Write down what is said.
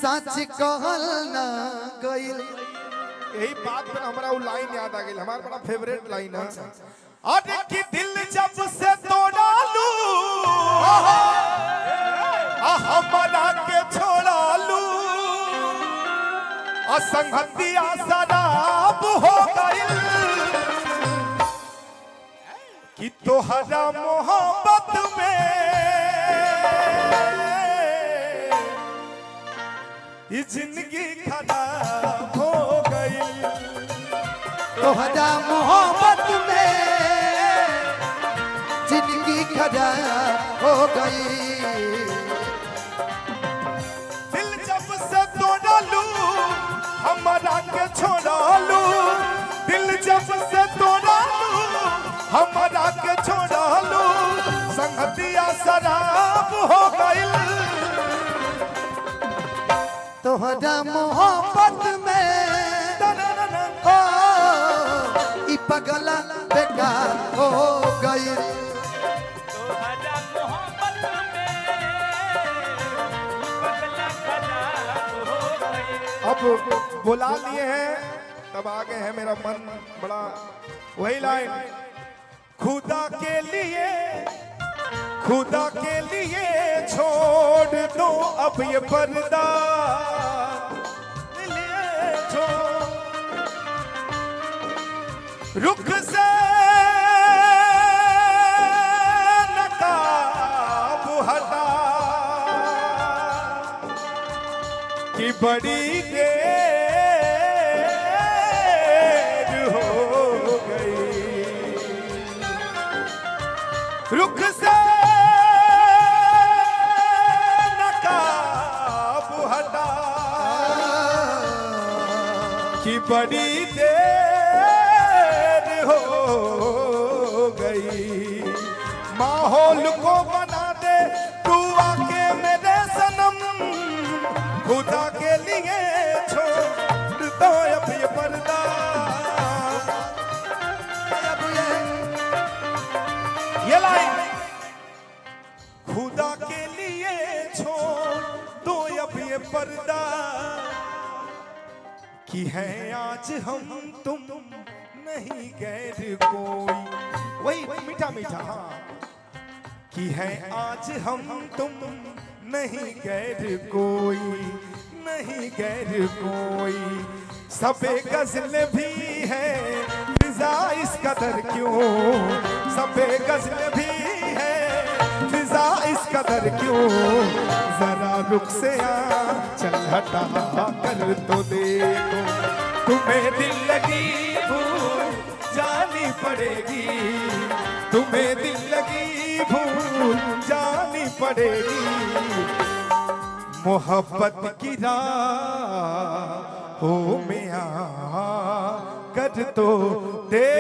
सच कहल ना गइल। यही बात पर हमारा वो लाइन याद आ गई, हमारा बड़ा फेवरेट लाइन है। अरे कि दिल जब से तोड़ा लू हमारा के छोड़ा लू असंगतिया शराब हो गई कि तोहरा मोहब्बत में ये जिंदगी खराब हो गई। तोहरा मोहब्बत में जिंदगी खराब हो गई। दिल जब से तोड़ा लू हमारा के छोड़ा लू, दिल जब से तोड़ा लू हमारा के छोड़ा लू संगतिया शराब हो गई। तोहरा मोहब्बत में ओ ई पगला बेकार हो गई। तोहरा मोहब्बत में पगला खराब हो गई। अब बुला लिए हैं तब आ गए हैं, मेरा मन बड़ा वही लाइन, खुदा के लिए छोड़ दो अब ये पर्दा, रुख से नकाब हटा कि बड़ी देर हो गई, रुख से नकाब हटा कि बड़ी देर हो गई। माहौल को बना दे तू आके मेरे सनम, खुदा के लिए छोड़ दो अब ये पर्दा। ये लाइन, खुदा के लिए छोड़ दो अब ये पर्दा कि है आज हम तुम नहीं गैर कोई, वही मीठा मीठा हाँ, कि है आज हम तुम नहीं गैर कोई, नहीं गैर कोई। सबे गज़ल भी है फिजा इस कदर क्यों, सबे गज़ल भी है फिजा इस कदर क्यों, जरा रुख से आ चल हटा कर तो देखो, तुम्हें दिल लगी भूल जानी पड़ेगी, तुम्हें दिल लगी भूल जानी पड़ेगी। मोहब्बत की राहों में आ कर तो दे